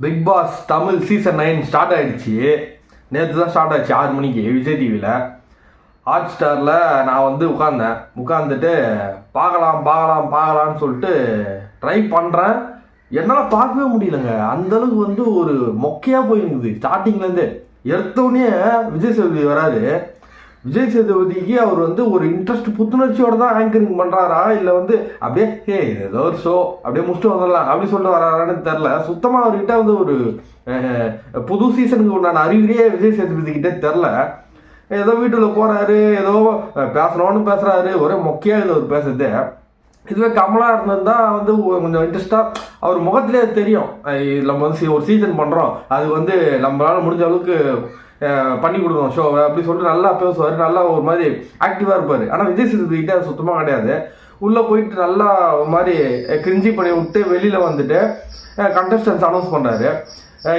Big boss Tamil season 9 start ஆகிடுச்சு. நேற்று தான் ஸ்டார்ட் ஆச்சு 6 மணிக்கு விஜய் டிவியில். ஹாட் ஸ்டாரில் நான் உட்காந்துட்டு பார்க்கலான்னு சொல்லிட்டு ட்ரை பண்ணுறேன். என்னால் பார்க்கவே முடியலங்க. அந்தளவுக்கு ஒரு மொக்கையாக போயிருக்குது. ஸ்டார்டிங்லேருந்து எடுத்தோடனே விஜய் சேதுபதி வராது. விஜய் சேதுபதிக்கு அவர் ஒரு இன்ட்ரெஸ்ட் புத்துணர்ச்சியோட தான் ஆங்கரிங் பண்ணுறாரா, இல்லை அப்படியே ஏதோ ஒரு ஷோ அப்படியே முடிச்சுட்டு வந்துடலாம் அப்படி சொல்லிட்டு வராரான்னு தெரில. சுத்தமாக அவர்கிட்ட ஒரு புது சீசனுக்கு உண்டான அறிகுறியே விஜய் சேதுபதி கிட்டே தெரில. ஏதோ வீட்டில் போகிறாரு, ஏதோ பேசணும்னு பேசுகிறாரு, ஒரே மொக்கையாக இது அவர் பேசுறது. இதுவே கமலாக இருந்திருந்தா கொஞ்சம் இன்ட்ரெஸ்டாக அவர் முகத்திலே தெரியும். நம்ம ஒரு சீசன் பண்ணுறோம், அது நம்மளால் முடிஞ்ச அளவுக்கு பண்ணி கொடுக்கணும் ஷோவை அப்படி சொல்லிட்டு நல்லா பேசுவார், நல்லா ஒரு மாதிரி ஆக்டிவாக இருப்பார். ஆனால் விஜய் சேதுபதிக்கிட்ட அது சுத்தமாக கிடையாது. உள்ளே போயிட்டு நல்லா ஒரு மாதிரி கிரிஞ்சி பண்ணி விட்டு வெளியில் வந்துட்டு கண்டஸ்டன்ஸ் அனௌன்ஸ் பண்ணுறாரு.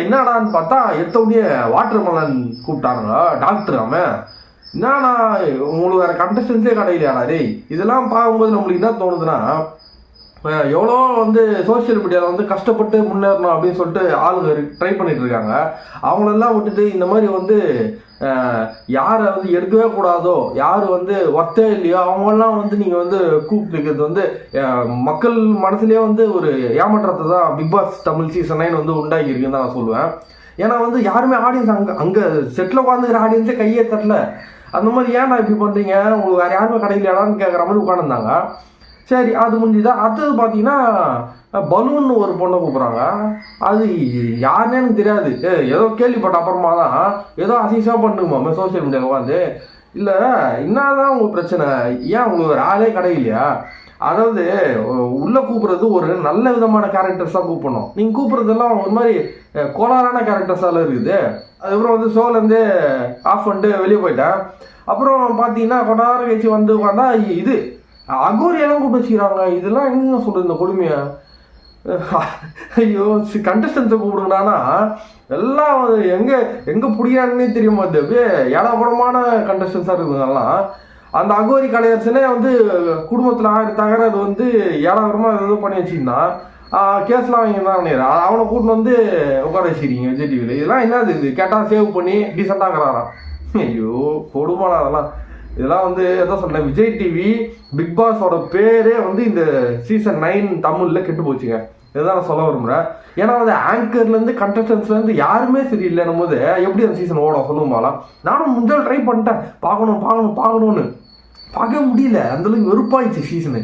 என்னடான்னு பார்த்தா எடுத்தவுடனே வாட்டர் மெலன் கூப்பிட்டாங்க டாக்டர். அவன் என்னன்னா உங்களுக்கு வேறு கண்டஸ்டன்ஸே கிடையிலையாடா டேய். இதெல்லாம் பார்க்கும்போது நம்மளுக்கு என்ன தோணுதுன்னா, எவ்வளோ சோசியல் மீடியாவில் கஷ்டப்பட்டு முன்னேறணும் அப்படின்னு சொல்லிட்டு ஆளுங்க ட்ரை பண்ணிட்டு இருக்காங்க. அவங்களெல்லாம் விட்டுட்டு இந்த மாதிரி யாரை எடுக்கவே கூடாதோ, யார் ஒர்த்தே இல்லையோ அவங்கெல்லாம் நீங்கள் கூப்பிட்டுருக்கிறது மக்கள் மனசுலேயே ஒரு ஏமாற்றத்தை தான் பிக் பாஸ் தமிழ் சீசன் 9 உண்டாக்கி இருக்குன்னு தான் நான் சொல்லுவேன். ஏன்னா யாருமே ஆடியன்ஸ் அங்கே செட்டில் உட்காந்துக்கிற ஆடியன்ஸே கையே தரல. அந்த மாதிரி ஏன் நான் இப்படி பண்ணுறீங்க, உங்களுக்கு வேறு யாருமே கடையிலாடான்னு கேட்குற மாதிரி உட்காந்துருந்தாங்க. சரி, அது முடிஞ்சுதான். அடுத்தது பார்த்தீங்கன்னா பலூன் ஒரு பொண்ணை கூப்பிட்றாங்க. அது யாருன்னே எனக்கு தெரியாது. ஏதோ கேள்விப்பட்ட அப்புறமா தான் ஏதோ அசிங்கமாக பண்ணுங்கம்மா சோசியல் மீடியாவில் உட்காந்து. இல்லை என்னதான் உங்கள் பிரச்சனை, ஏன் உங்களுக்கு ஒரு ஆளே கிடையிலையா? அதாவது உள்ளே கூப்பிட்றது ஒரு நல்ல விதமான கேரக்டர்ஸாக கூப்பிடணும். நீங்கள் கூப்பிட்றதெல்லாம் ஒரு மாதிரி கோளாறான கேரக்டர்ஸால இருக்குது. அதுக்கப்புறம் ஷோலேருந்து ஆஃப் பண்ணிட்டு வெளியே போயிட்டேன். அப்புறம் பார்த்தீங்கன்னா கொஞ்ச நேரம் கழிச்சு உட்காந்தா இது அகோரியெல்லாம் கூப்பிட்டு வச்சுக்கிறாங்க. இதெல்லாம் எங்கேங்க சொல்கிறது இந்த கொடுமையை? ஐயோ, கண்டஸ்டன்ஸை கூப்பிடுங்கடானா எல்லாம் எங்கே பிடிக்கிறாங்கன்னே தெரிய மாட்டேது. அப்படியே ஏடாபடமான கண்டஸ்டன்ஸாக இருக்குதுங்கெல்லாம். அந்த அகோரி கலையரசனே குடும்பத்தில் தகராறு ஏடாபடமாக ஏதோ பண்ணி வச்சுருந்தான். கேஸ்லாம் வாங்கி தான் பண்ணிடுறேன். அவனை கூட்டின்னு உட்கார வச்சுக்கிறீங்க விஜய் டிவியில். இதெல்லாம் என்னது? இது கேட்டால் சேவ் பண்ணி டீசெண்டாகிறாராம். ஐயோ கொடுமான அதெல்லாம். இதெல்லாம் எதோ சொன்னேன், விஜய் டிவி பிக் பாஸோட பேரே இந்த சீசன் 9 தமிழில் கெட்டு போச்சுங்க. இதுதான் நான் சொல்ல விரும்புகிறேன். ஏன்னா ஆங்கர்லேருந்து கண்டஸ்டன்ஸ்லேருந்து யாருமே சரியில்லைன்னும் போது எப்படி அந்த சீசன் ஓடும் சொல்லுவாங்களா? நானும் முன்னாள் ட்ரை பண்ணிட்டேன், பார்க்கணும்னு பார்க்கவே முடியல. அந்தளவுக்கு வெறுப்பாயிடுச்சு சீசனு.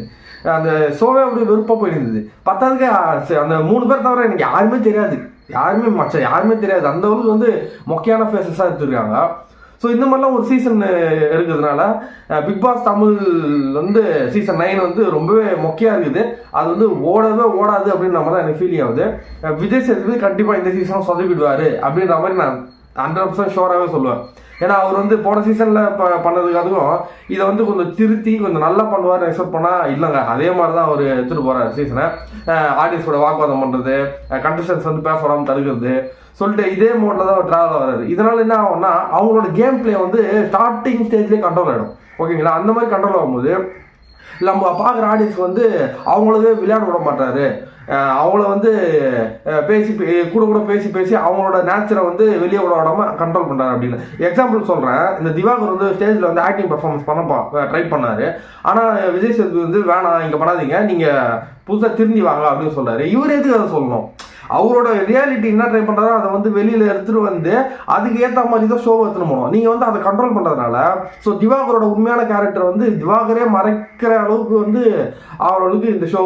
அந்த ஷோவே அப்படியே வெறுப்பாக போயிருந்தது. பத்தாவதுக்கு அந்த 3 பேர் தவிர எனக்கு யாருமே தெரியாது, யாருமே தெரியாது. அந்த அளவுக்கு மொக்கையான ஃபேஸஸாக எடுத்துருக்காங்க. ஸோ இந்த மாதிரிலாம் ஒரு சீசன் இருக்கிறதுனால பிக் பாஸ் தமிழ் சீசன் 9 ரொம்பவே மொக்கையாக இருக்குது. அது ஓடவே ஓடாது அப்படின்ற மாதிரி தான் எனக்கு ஃபீல் ஆகுது. விஜய் சேதுபதி கண்டிப்பாக இந்த சீசனும் சொதப்பிடுவார் அப்படின்ற மாதிரி நான் 100% ஷோராகவே சொல்லுவேன். ஏன்னா அவர் போன சீசனில் பண்ணதுக்கு அதுக்கும் இதை கொஞ்சம் திருத்தி கொஞ்சம் நல்லா பண்ணுவார் எக்ஸ்பெக்ட் பண்ணால் இல்லைங்க. அதே மாதிரி தான் அவர் எடுத்துகிட்டு போகிறார் சீசனை. ஆடியன்ஸ் கூட வாக்குவாதம் பண்ணுறது, கண்டஸ்டன்ஸ் பேச விடாமல் தடுக்கிறது சொல்லிட்டு இதே மோட்டில் தான் அவர் ட்ராவல் வர்றாரு. இதனால் என்ன ஆகும்னா அவங்களோட கேம் பிளே ஸ்டார்டிங் ஸ்டேஜ்லேயே கண்ட்ரோல் ஆகிடும். ஓகேங்களா? அந்த மாதிரி கண்ட்ரோல் ஆகும்போது நம்ம பார்க்குற ஆடியன்ஸ் அவங்களவே விளையாட விட மாட்டாரு. அவங்கள கூட பேசி அவங்களோட நேச்சரை வெளியே விட விடாமல் கண்ட்ரோல் பண்ணுறாரு அப்படின்னு. எக்ஸாம்பிள் சொல்கிறேன், இந்த திவாகர் ஸ்டேஜில் ஆக்டிங் பர்ஃபார்மன்ஸ் ட்ரை பண்ணார். ஆனால் விஜய் சேதுபதி வேணாம், இங்கே பண்ணாதீங்க, நீங்கள் புதுசாக திரும்பி வாங்க அப்படின்னு சொல்கிறாரு. இவர் எதுக்கு அதை சொல்லணும்? அவரோட ரியாலிட்டி என்ன ட்ரை பண்ணுறாரோ அதை வெளியில் எடுத்துகிட்டு அதுக்கு ஏற்ற மாதிரி தான் ஷோவை எடுத்துன்னு போகணும். நீங்கள் அதை கண்ட்ரோல் பண்ணுறதுனால ஸோ திவாகரோட உண்மையான கேரக்டர் திவாகரே மறைக்கிற அளவுக்கு அவர்களுக்கு இந்த ஷோ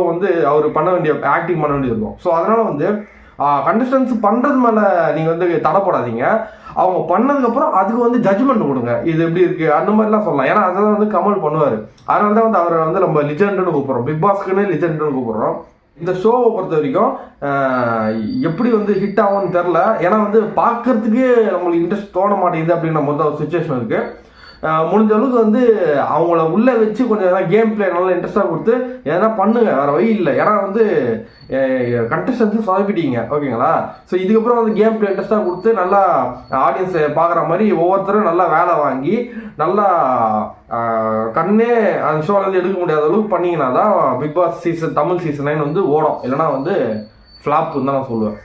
அவர் பண்ண வேண்டிய ஆக்டிங் பண்ண வேண்டியது இருக்கும். ஸோ அதனால் கண்டஸ்டன்ஸ் பண்ணுறது மேலே நீங்கள் தடைப்படாதீங்க. அவங்க பண்ணதுக்கப்புறம் அதுக்கு ஜட்ஜ்மெண்ட் கொடுங்க, இது எப்படி இருக்குது அந்த மாதிரிலாம் சொல்லலாம். ஏன்னா அதெல்லாம் கமல் பண்ணுவார். அதனால தான் அவரை நம்ம லிஜெண்டுன்னு கூப்பிட்றோம், பிக் பாஸ்க்குன்னு லிஜெண்டுன்னு கூப்பிட்றோம். இந்த ஷோவை பொறுத்த வரைக்கும் எப்படி ஹிட் ஆகும்னு தெரில. ஏன்னா பார்க்கறதுக்கு நம்மளுக்கு இன்ட்ரெஸ்ட் தோண மாட்டேங்குது அப்படின்ற மாதிரி ஒரு சுச்சுவேஷன் இருக்குது. முடிஞ்ச அளவுக்கு அவங்கள உள்ளே வச்சு கொஞ்சம் எதனா கேம் பிளே நல்லா இன்ட்ரெஸ்டாக கொடுத்து எதனா பண்ணுங்க, வேறு வழி இல்லை. ஏன்னா கண்டஸ்டன்ஸும் சொதப்பிட்டீங்க. ஓகேங்களா? ஸோ இதுக்கப்புறம் கேம் பிளே இன்ட்ரெஸ்டாக கொடுத்து நல்லா ஆடியன்ஸை பார்க்குற மாதிரி ஒவ்வொருத்தரும் நல்லா வேலை வாங்கி நல்லா கண்ணே அந்த ஷோலேருந்து எடுக்க முடியாத அளவுக்கு பண்ணிங்கன்னா தான் பிக் பாஸ் தமிழ் சீசன் 9 ஓடும். இல்லைனா ஃப்ளாப்புன்னு தான் நான் சொல்லுவேன்.